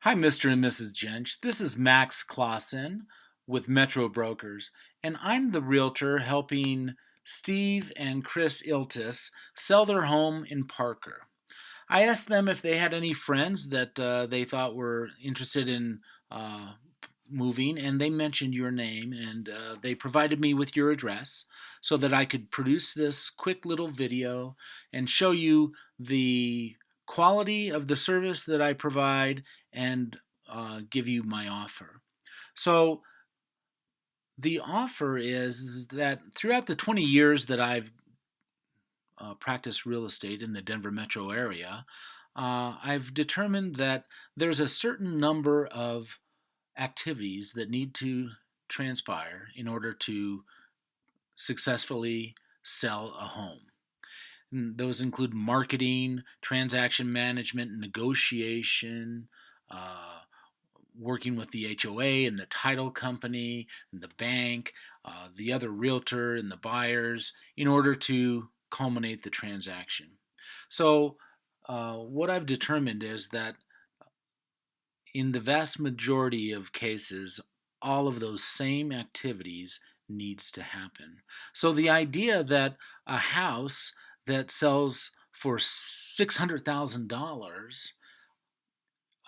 Hi, Mr. and Mrs. Jench. This is Max Clausen with Metro Brokers, and I'm the realtor helping Steve and Chris Iltis sell their home in Parker. I asked them if they had any friends that they thought were interested in uh, moving, and they mentioned your name, and they provided me with your address so that I could produce this quick little video and show you the quality of the service that I provide and give you my offer. So the offer is that throughout the 20 years that I've practiced real estate in the Denver metro area, I've determined that there's a certain number of activities that need to transpire in order to successfully sell a home. And those include marketing, transaction management, negotiation, uh, working with the HOA and the title company and the bank, the other realtor and the buyers in order to culminate the transaction. So, what I've determined is that in the vast majority of cases, all of those same activities needs to happen. So the idea that a house that sells for $600,000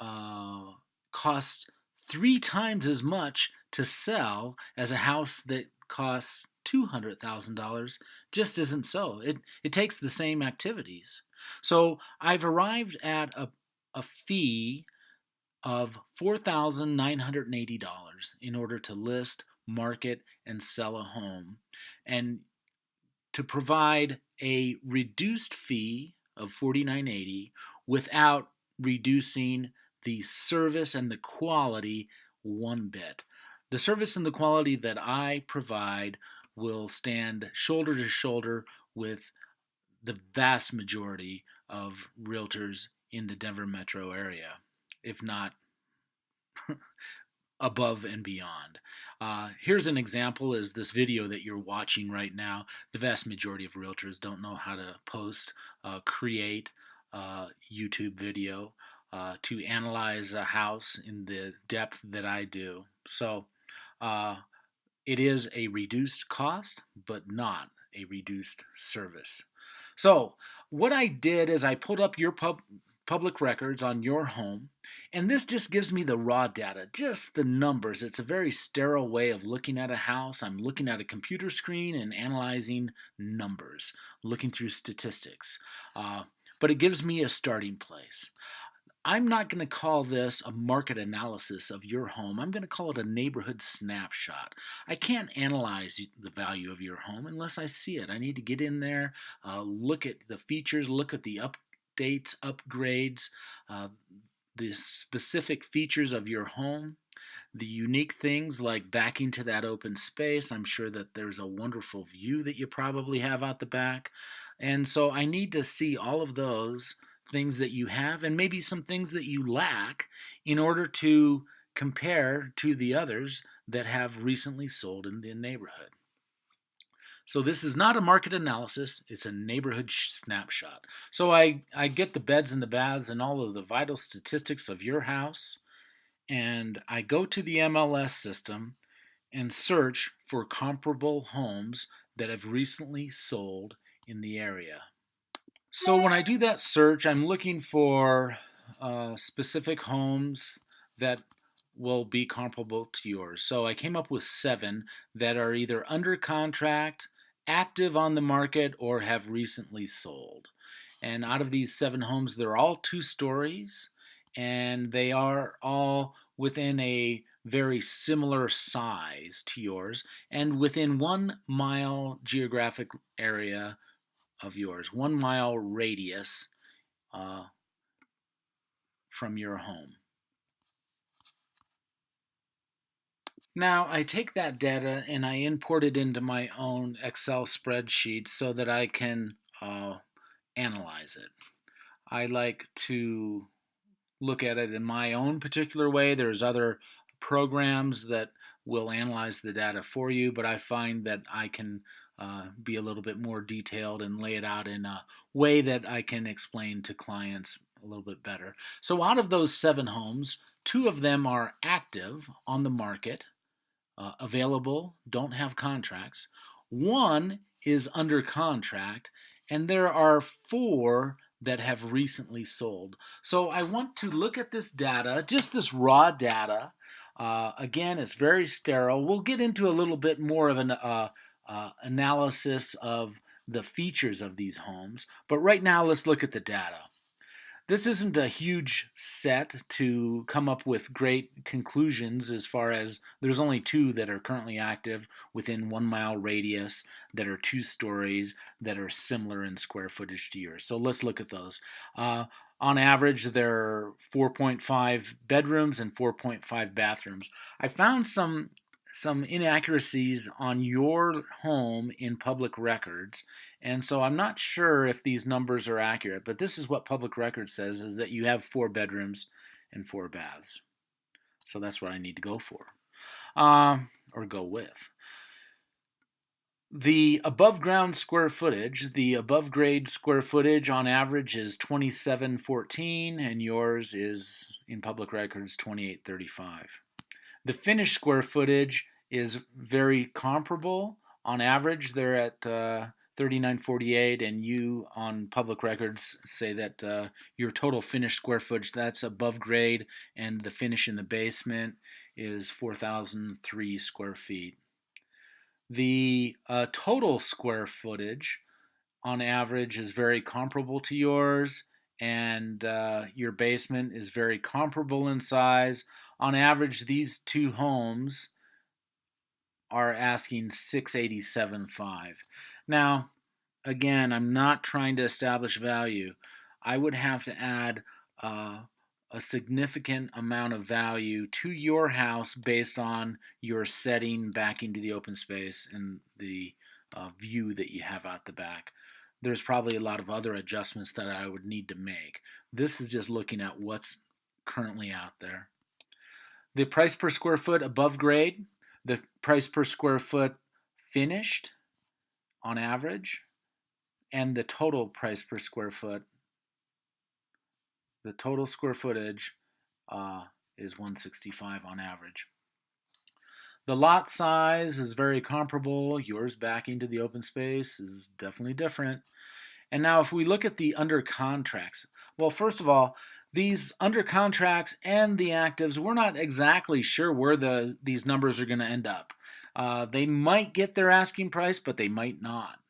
uh, costs three times as much to sell as a house that costs $200,000 just isn't so. It takes the same activities. So I've arrived at a fee of $4,980 in order to list, market, and sell a home, and to provide a reduced fee of $49.80 without reducing the service and the quality one bit. The service and the quality that I provide will stand shoulder to shoulder with the vast majority of realtors in the Denver metro area, if not above and beyond. Here's an example is this video that you're watching right now. The vast majority of realtors don't know how to post, create YouTube video to analyze a house in the depth that I do. So uh, it is a reduced cost, but not a reduced service. So what I did is I pulled up your public records on your home, and this just gives me the raw data, just the numbers. It's a very sterile way of looking at a house. I'm looking at a computer screen and analyzing numbers, looking through statistics. But it gives me a starting place. I'm not going to call this a market analysis of your home. I'm going to call it a neighborhood snapshot. I can't analyze the value of your home unless I see it. I need to get in there, look at the features, look at the updates, upgrades, uh, the specific features of your home, the unique things like backing to that open space. I'm sure that there's a wonderful view that you probably have out the back. And so I need to see all of those things that you have and maybe some things that you lack in order to compare to the others that have recently sold in the neighborhood. So this is not a market analysis, it's a neighborhood snapshot. So I get the beds and the baths and all of the vital statistics of your house, and I go to the MLS system and search for comparable homes that have recently sold in the area. So when I do that search, I'm looking for specific homes that will be comparable to yours. So I came up with 7 that are either under contract, active on the market, or have recently sold. And out of these 7 homes, they're all 2 stories, and they are all within a very similar size to yours and within 1 mile geographic area of yours, 1 mile radius uh, from your home. Now I take that data and I import it into my own Excel spreadsheet so that I can analyze it. I like to look at it in my own particular way. There's other programs that will analyze the data for you, but I find that I can be a little bit more detailed and lay it out in a way that I can explain to clients a little bit better. So out of those 7 homes, 2 of them are active on the market, available, don't have contracts. 1 is under contract, and there are 4 that have recently sold. So I want to look at this data, just this raw data. Again, it's very sterile. We'll get into a little bit more of an analysis of the features of these homes, but right now let's look at the data. This isn't a huge set to come up with great conclusions, as far as there's only 2 that are currently active within 1 mile radius that are 2 stories that are similar in square footage to yours. So let's look at those. On average, there are 4.5 bedrooms and 4.5 bathrooms. I found some inaccuracies on your home in public records, and so I'm not sure if these numbers are accurate, but this is what public record says, is that you have 4 bedrooms and 4 baths. So that's what I need to go for, or go with. The above ground square footage, the above grade square footage on average is 2714, and yours is in public records 2835. The finished square footage is very comparable. On average, they're at 3948, and you on public records say that your total finished square footage, that's above grade, and the finish in the basement is 4,003 square feet. The total square footage on average is very comparable to yours, and your basement is very comparable in size. On average, these 2 homes are asking $687,500. Now, again, I'm not trying to establish value. I would have to add a significant amount of value to your house based on your setting back into the open space and the view that you have out the back. There's probably a lot of other adjustments that I would need to make. This is just looking at what's currently out there. The price per square foot above grade, the price per square foot finished on average, and the total price per square foot, the total square footage is 165 on average. The lot size is very comparable. Yours back into the open space is definitely different. And now if we look at the under contracts, well, first of all, these under contracts and the actives, we're not exactly sure where these numbers are going to end up. They might get their asking price, but they might not.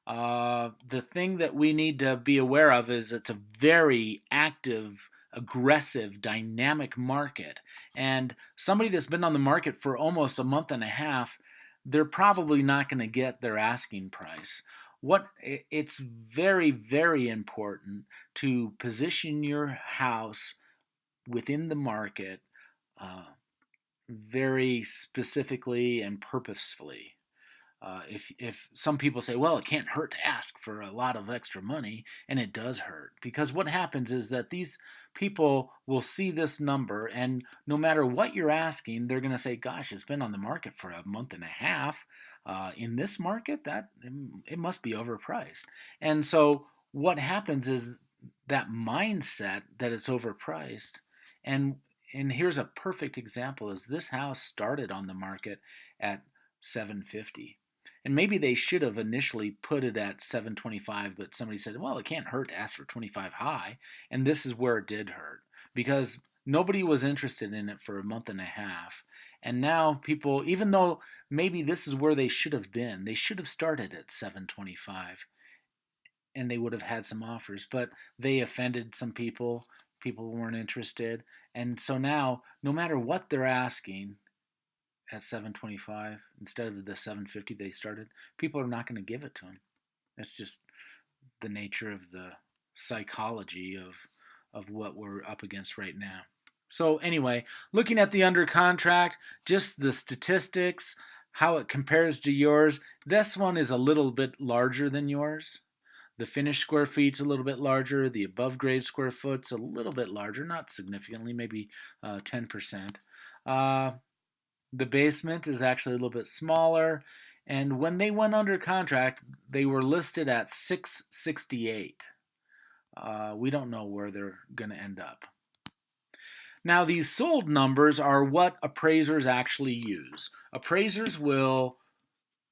The thing that we need to be aware of is it's a very active, aggressive, dynamic market. And somebody that's been on the market for almost a month and a half, they're probably not going to get their asking price. It's very, very important to position your house within the market very specifically and purposefully. If some people say, well, it can't hurt to ask for a lot of extra money, and it does hurt, because what happens is that these people will see this number, and no matter what you're asking, they're going to say, gosh, it's been on the market for a month and a half. In this market, that it must be overpriced. And so what happens is that mindset that it's overpriced, and here's a perfect example, is this house started on the market at $750. And maybe they should have initially put it at $725, but somebody said, well, it can't hurt to ask for $25 high. And this is where it did hurt, because nobody was interested in it for a month and a half. And now people, even though maybe this is where they should have been, they should have started at $725, and they would have had some offers, but they offended some people. People weren't interested. And so now, no matter what they're asking, at $725 instead of the $750 they started, people are not going to give it to them. That's just the nature of the psychology of what we're up against right now. So anyway, looking at the under contract, just the statistics, how it compares to yours, this one is a little bit larger than yours. The finished square feet's a little bit larger. The above grade square foot's a little bit larger, not significantly, maybe 10%. The basement is actually a little bit smaller, and when they went under contract, they were listed at $668. we don't know where they're going to end up. Now, these sold numbers are what appraisers actually use. Appraisers will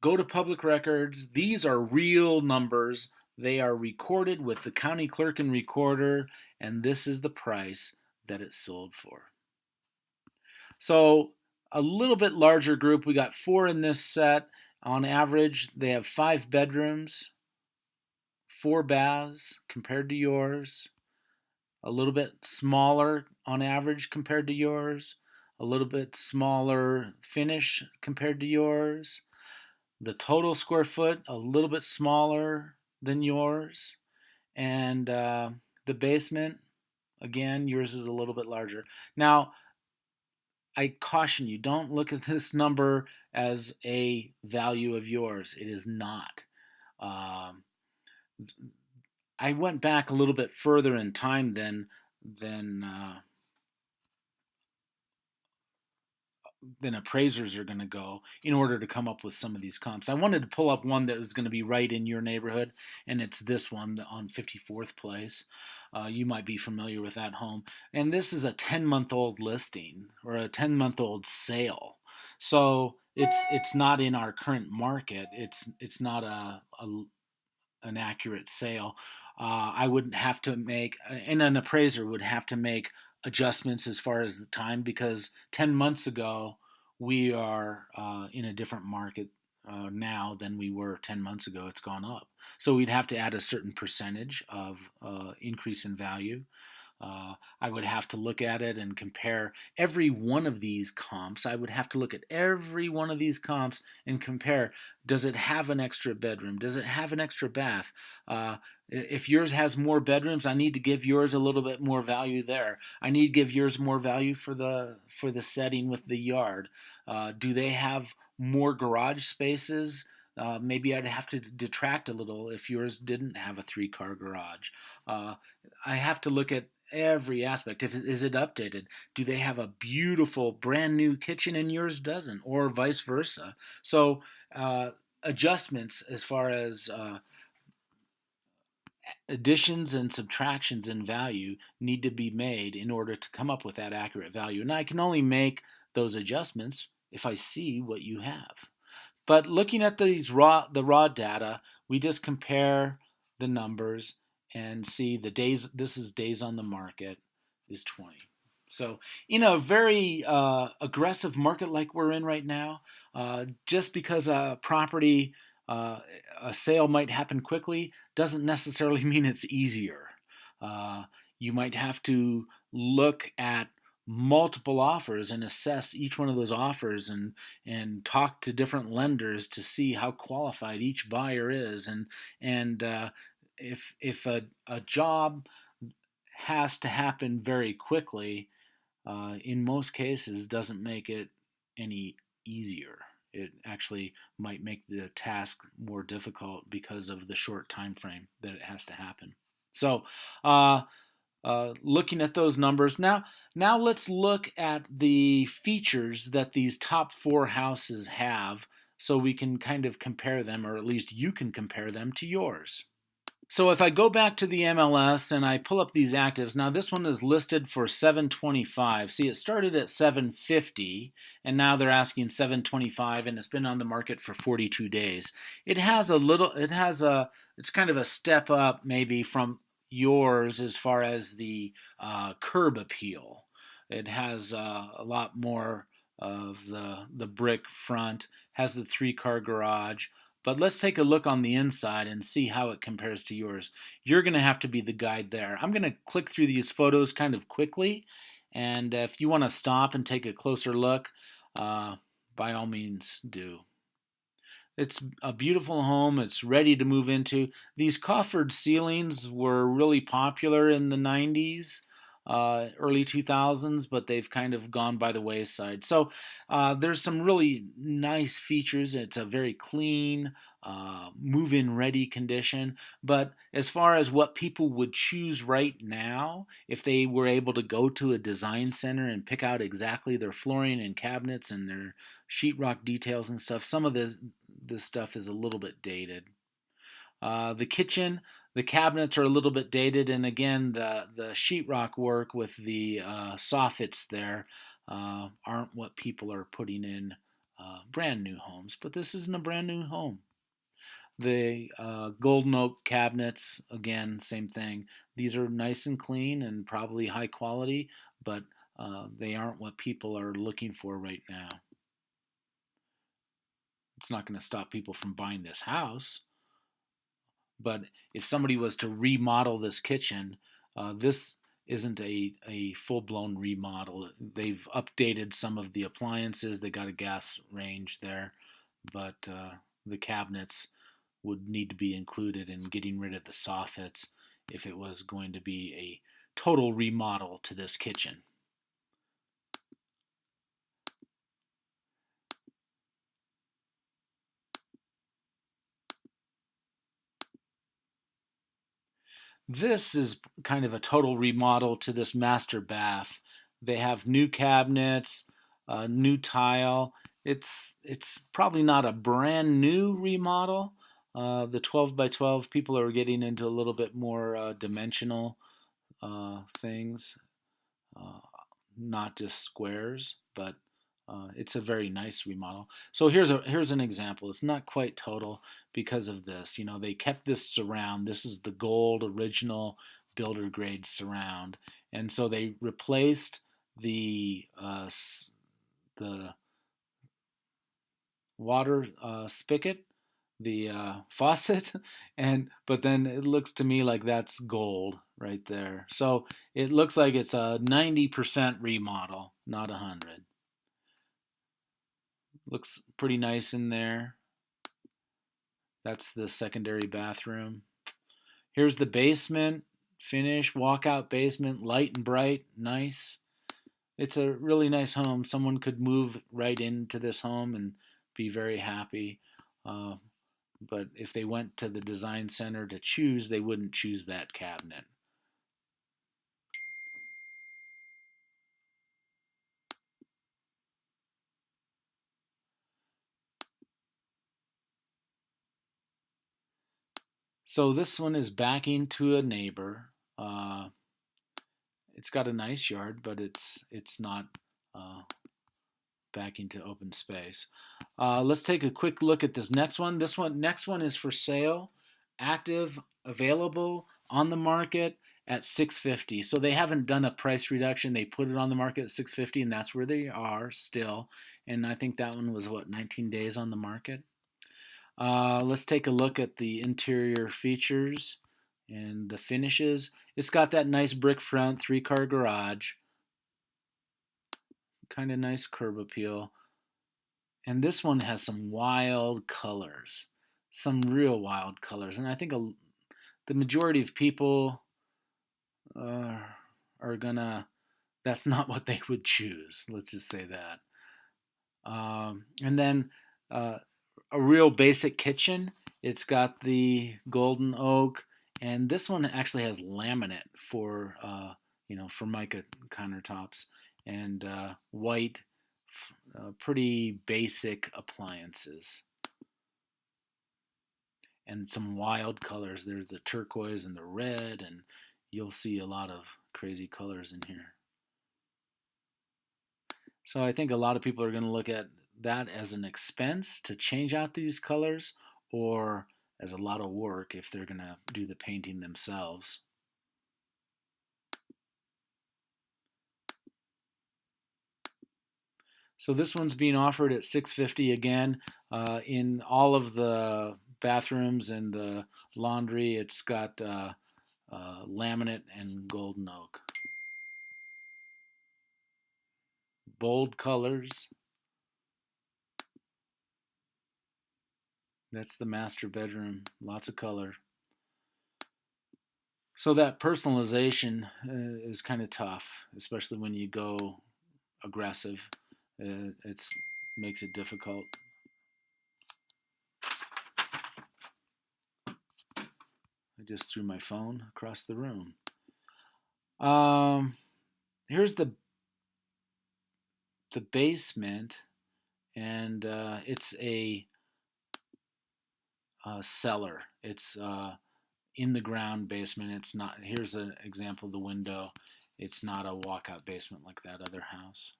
go to public records. These are real numbers. They are recorded with the county clerk and recorder, and this is the price that it sold for. So a little bit larger group. We got 4 in this set. On average, they have 5 bedrooms, 4 baths compared to yours. A little bit smaller on average compared to yours. A little bit smaller finish compared to yours. The total square foot a little bit smaller than yours. And the basement, again, yours is a little bit larger. Now, I caution you, don't look at this number as a value of yours. It is not. Um, I went back a little bit further in time than appraisers are going to go in order to come up with some of these comps. I wanted to pull up one that was going to be right in your neighborhood, and it's this one on 54th Place. You might be familiar with that home. And this is a 10-month-old listing or a 10-month-old sale. So it's not in our current market. It's not an accurate sale. I would have to make, and an appraiser would have to make adjustments as far as the time, because 10 months ago we are in a different market now than we were 10 months ago. It's gone up. So we'd have to add a certain percentage of increase in value. I would have to look at it and compare every one of these comps. I would have to look at every one of these comps and compare, does it have an extra bedroom? Does it have an extra bath? If yours has more bedrooms, I need to give yours a little bit more value there. I need to give yours more value for the setting with the yard. Do they have more garage spaces? Maybe I'd have to detract a little if yours didn't have a 3-car garage. I have to look at every aspect. Is it updated? Do they have a beautiful brand new kitchen and yours doesn't, or vice versa? So adjustments as far as additions and subtractions in value need to be made in order to come up with that accurate value. And I can only make those adjustments if I see what you have. But looking at the raw data, we just compare the numbers and see the days. This is days on the market is 20. So in a very aggressive market like we're in right now, just because a property, a sale might happen quickly, doesn't necessarily mean it's easier. You might have to look at multiple offers and assess each one of those offers and talk to different lenders to see how qualified each buyer is, and if a job has to happen very quickly, in most cases doesn't make it any easier. It actually might make the task more difficult because of the short time frame that it has to happen. So looking at those numbers. Now let's look at the features that these top 4 houses have so we can kind of compare them, or at least you can compare them to yours. So if I go back to the MLS and I pull up these actives, now this one is listed for $725. See, it started at $750 and now they're asking $725, and it's been on the market for 42 days. It's kind of a step up maybe from yours as far as the curb appeal. It has a lot more of the brick front, has the 3-car garage. But let's take a look on the inside and see how it compares to yours. You're going to have to be the guide there. I'm going to click through these photos kind of quickly, and if you want to stop and take a closer look, by all means do. It's a beautiful home. It's ready to move into. These coffered ceilings were really popular in the 90s, early 2000s, but they've kind of gone by the wayside. So there's some really nice features. It's a very clean, move-in ready condition. But as far as what people would choose right now, if they were able to go to a design center and pick out exactly their flooring and cabinets and their sheetrock details and stuff, some of this stuff is a little bit dated. The kitchen, the cabinets are a little bit dated, and again, the sheetrock work with the soffits there aren't what people are putting in brand new homes. But this isn't a brand new home. The golden oak cabinets, again, same thing. These are nice and clean and probably high quality, but they aren't what people are looking for right now. It's not going to stop people from buying this house. But if somebody was to remodel this kitchen, this isn't a full blown remodel. They've updated some of the appliances. They got a gas range there, but the cabinets would need to be included in getting rid of the soffits if it was going to be a total remodel to this kitchen. This is kind of a total remodel to this master bath. They have new cabinets, new tile. It's probably not a brand new remodel. The 12 by 12 people are getting into a little bit more dimensional things, uh, not just squares, but it's a very nice remodel. So here's an example. It's not quite total because of this. You know, they kept this surround. This is the gold original builder grade surround, and so they replaced the water spigot, the faucet, and but then it looks to me like that's gold right there. So it looks like it's a 90% remodel, not 100. Looks pretty nice in there. That's the secondary bathroom. Here's the basement, finish, walkout basement, light and bright, nice. It's a really nice home. Someone could move right into this home and be very happy. Uh, but if they went to the design center to choose, they wouldn't choose that cabinet. So this one is backing to a neighbor. It's got a nice yard, but it's not uh, back into open space. Let's take a quick look at this next one. This next one is for sale, active, available, on the market at 650. So they haven't done a price reduction. They put it on the market at 650, and that's where they are still. And I think that one was what, 19 days on the market. Let's take a look at the interior features and the finishes. It's got that nice brick front, 3-car garage, kind of nice curb appeal. And this one has some wild colors, some real wild colors. And I think the majority of people uh, are gonna, that's not what they would choose. Let's just say that. And then uh, a real basic kitchen. It's got the golden oak, and this one actually has laminate for formica countertops and white, pretty basic appliances, and some wild colors. There's the turquoise and the red, and you'll see a lot of crazy colors in here. So I think a lot of people are going to look at that as an expense to change out these colors, or as a lot of work if they're going to do the painting themselves. So this one's being offered at $650 again. In all of the bathrooms and the laundry, it's got laminate and golden oak. Bold colors. That's the master bedroom. Lots of color. So that personalization is kind of tough, especially when you go aggressive. It makes it difficult. I just threw my phone across the room. Here's the basement, and it's a cellar. It's in the ground basement. It's not. Here's an example of the window. It's not a walkout basement like that other house.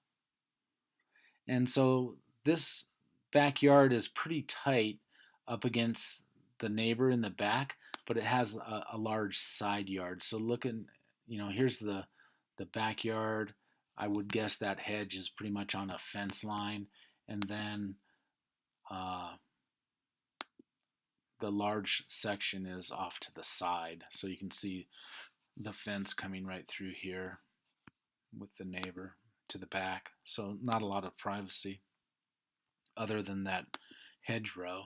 And so this backyard is pretty tight up against the neighbor in the back, but it has a large side yard. So looking, here's the backyard. I would guess that hedge is pretty much on a fence line, and then uh, the large section is off to the side. So you can see the fence coming right through here with the neighbor to the back. So not a lot of privacy other than that hedgerow.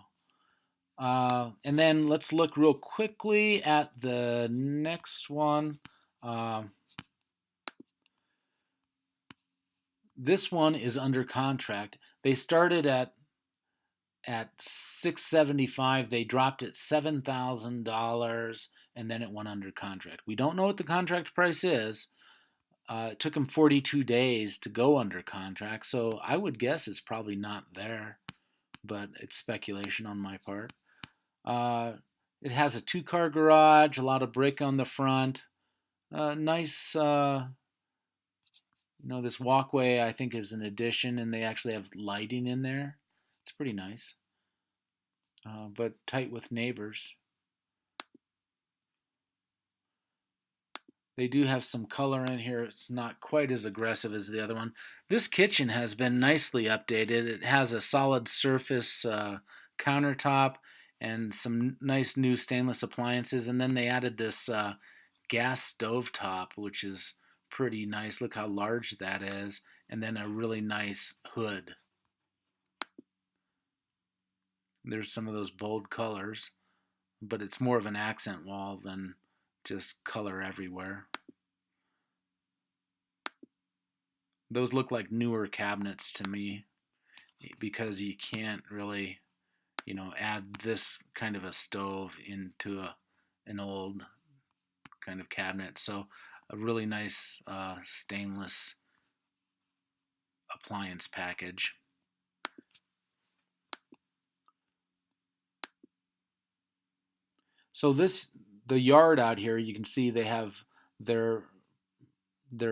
And then let's look real quickly at the next one. This one is under contract. They started at $675. They dropped it $7,000, and then it went under contract. We don't know what the contract price is. It took them 42 days to go under contract, so I would guess it's probably not there, but it's speculation on my part. It has a 2-car garage, a lot of brick on the front. Nice, this walkway I think is an addition, and they actually have lighting in there. It's pretty nice, but tight with neighbors. They do have some color in here. It's not quite as aggressive as the other one. This kitchen has been nicely updated. It has a solid surface countertop and some nice new stainless appliances. And then they added this gas stove top, which is pretty nice. Look how large that is. And then a really nice hood. There's some of those bold colors, but it's more of an accent wall than just color everywhere. Those look like newer cabinets to me because you can't really, add this kind of a stove into an old kind of cabinet. So a really nice stainless appliance package. So the yard out here, you can see they have their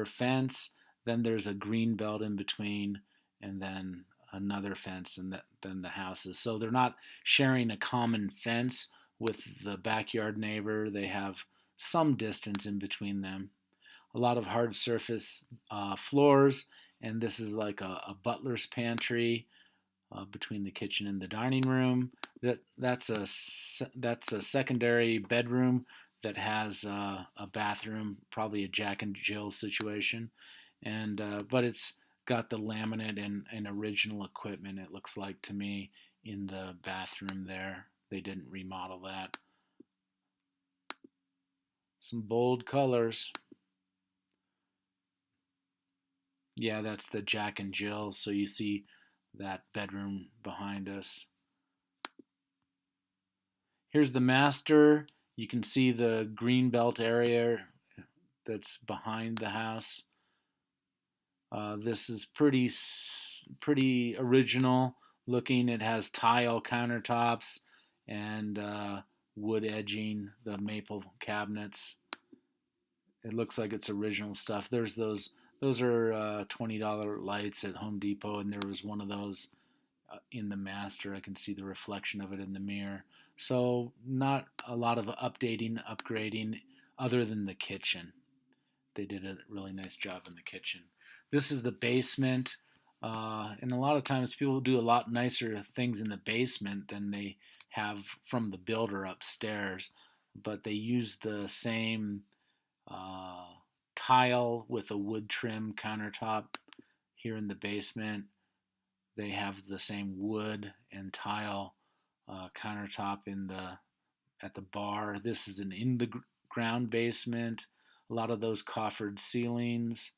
fence, then there's a green belt in between, and then another fence, and then the houses. So they're not sharing a common fence with the backyard neighbor. They have some distance in between them. A lot of hard surface floors, and this is like a butler's pantry between the kitchen and the dining room. That's a secondary bedroom that has a bathroom, probably a Jack and Jill situation, and but it's got the laminate and original equipment. It looks like to me in the bathroom there. They didn't remodel that. Some bold colors. Yeah, that's the Jack and Jill. So you see that bedroom behind us. Here's the master. You can see the green belt area that's behind the house. This is pretty original looking. It has tile countertops and wood edging, the maple cabinets. It looks like it's original stuff. There's those are $20 lights at Home Depot, and there was one of those in the master. I can see the reflection of it in the mirror. So not a lot of updating, upgrading, other than the kitchen. They did a really nice job in the kitchen. This is the basement, and a lot of times people do a lot nicer things in the basement than they have from the builder upstairs, but they use the same tile with a wood trim countertop here in the basement. They have the same wood and tile countertop at the bar. This is an in the ground basement. A lot of those coffered ceilings.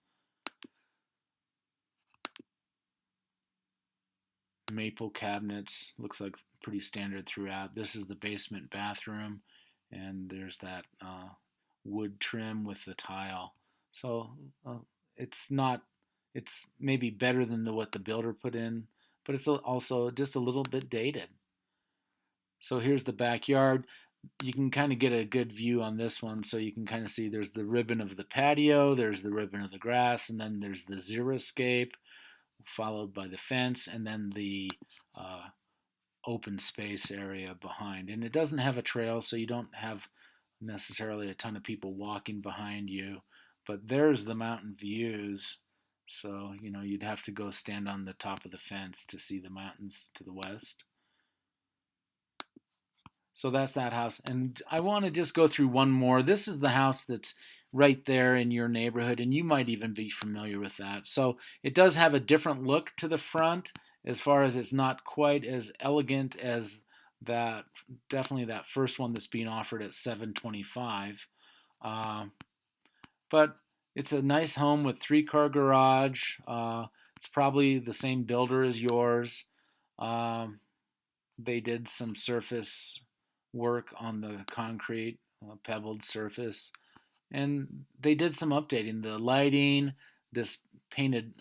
Maple cabinets. Looks like pretty standard throughout. This is the basement bathroom, and there's that wood trim with the tile. So it's not. It's maybe better than what the builder put in, but it's also just a little bit dated. So here's the backyard. You can kind of get a good view on this one. So you can kind of see there's the ribbon of the patio, there's the ribbon of the grass, and then there's the xeriscape, followed by the fence, and then the uh, open space area behind. And it doesn't have a trail, so you don't have necessarily a ton of people walking behind you. But there's the mountain views. So, you'd have to go stand on the top of the fence to see the mountains to the west. So that's that house. And I want to just go through one more. This is the house that's right there in your neighborhood, and you might even be familiar with that. So it does have a different look to the front, as far as it's not quite as elegant as that, definitely that first one that's being offered at $725. Uh, but it's a nice home with 3-car garage. It's probably the same builder as yours. Um, they did some surface work on the concrete, pebbled surface, and they did some updating. The lighting, this painted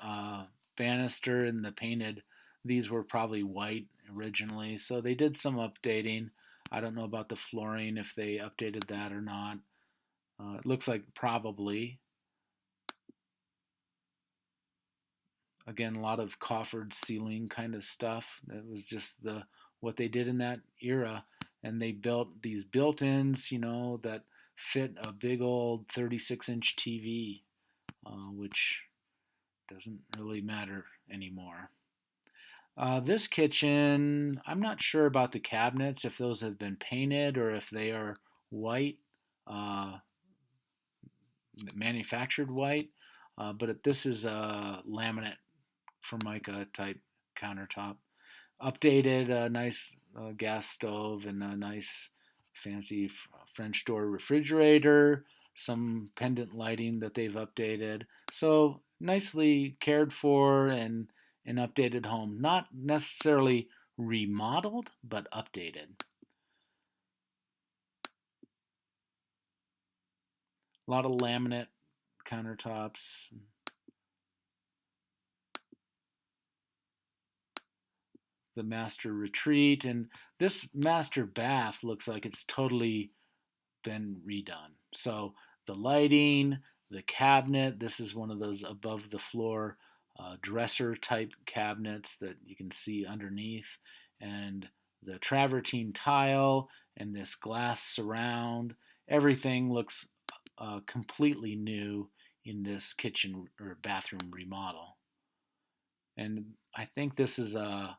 banister, and the painted, these were probably white originally, so they did some updating. I don't know about the flooring, if they updated that or not. It looks like probably. Again, a lot of coffered ceiling kind of stuff. That was just what they did in that era. And they built these built-ins, that fit a big old 36-inch TV, which doesn't really matter anymore. This kitchen, I'm not sure about the cabinets, if those have been painted or if they are white, uh, manufactured white. But this is a laminate Formica type countertop. Updated, a nice gas stove and a nice fancy French door refrigerator, some pendant lighting that they've updated. So nicely cared for and an updated home. Not necessarily remodeled, but updated. A lot of laminate countertops. The master retreat, and this master bath looks like it's totally been redone. So the lighting, the cabinet, this is one of those above the floor dresser type cabinets that you can see underneath, and the travertine tile and this glass surround. Everything looks completely new in this kitchen or bathroom remodel. And I think this is a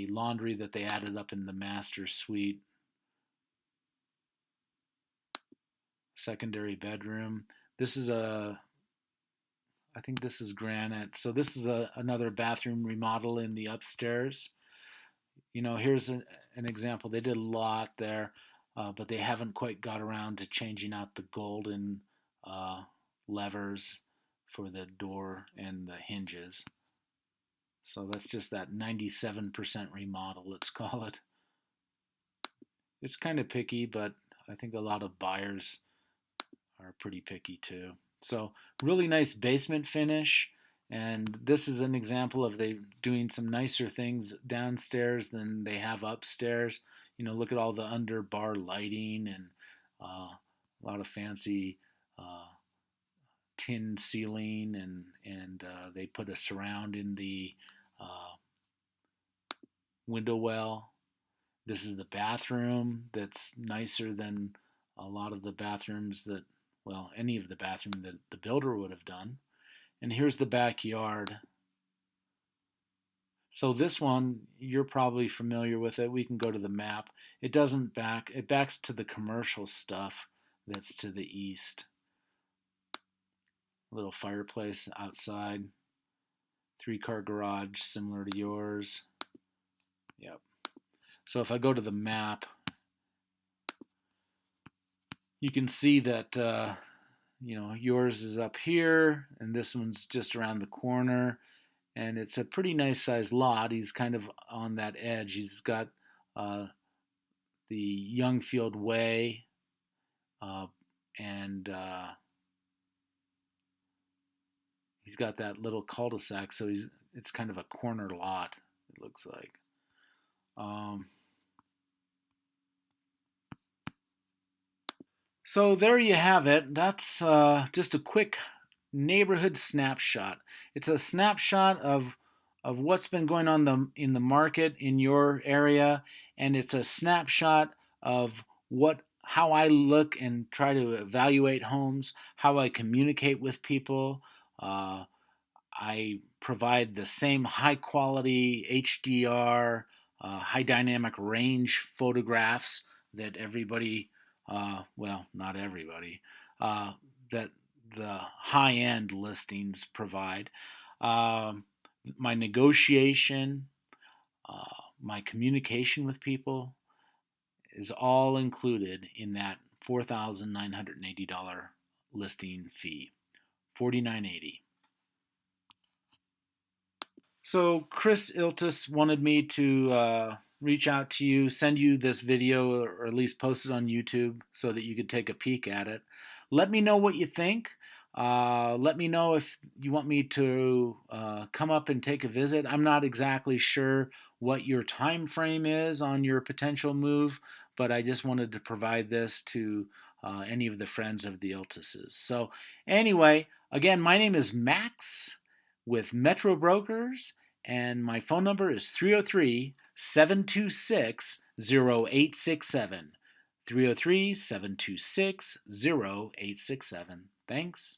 laundry that they added up in the master suite. Secondary bedroom. This is I think this is granite. So this is another bathroom remodel in the upstairs. Here's an example. They did a lot there, but they haven't quite got around to changing out the golden levers for the door and the hinges. So that's just that 97% remodel, let's call it. It's kind of picky, but I think a lot of buyers are pretty picky too. So really nice basement finish. And this is an example of they doing some nicer things downstairs than they have upstairs. Look at all the under bar lighting and a lot of fancy tin ceiling, and they put a surround in the uh, window well. This is the bathroom that's nicer than a lot of the bathrooms that, well, any of the bathroom that the builder would have done. And here's the backyard. So this one, you're probably familiar with it. We can go to the map. It backs to the commercial stuff that's to the east. A little fireplace outside. 3-car garage, similar to yours. Yep. So if I go to the map, you can see that yours is up here, and this one's just around the corner, and it's a pretty nice sized lot. He's kind of on that edge. He's got the Youngfield Way, and he's got that little cul-de-sac. So it's kind of a corner lot. It looks like. So there you have it. That's just a quick neighborhood snapshot. It's a snapshot of what's been going on in the market in your area, and it's a snapshot of what how I look and try to evaluate homes, how I communicate with people. Uh, I provide the same high quality HDR, high dynamic range photographs that everybody, well, not everybody, uh, that the high end listings provide. Um, my negotiation, my communication with people is all included in that $4,980 listing fee, $4,980. So Chris Iltis wanted me to reach out to you, send you this video, or at least post it on YouTube so that you could take a peek at it. Let me know what you think. Let me know if you want me to come up and take a visit. I'm not exactly sure what your time frame is on your potential move, but I just wanted to provide this to any of the friends of the Iltises. So anyway, again, my name is Max with Metro Brokers, and my phone number is 303 726 0867. 303 726 0867. Thanks.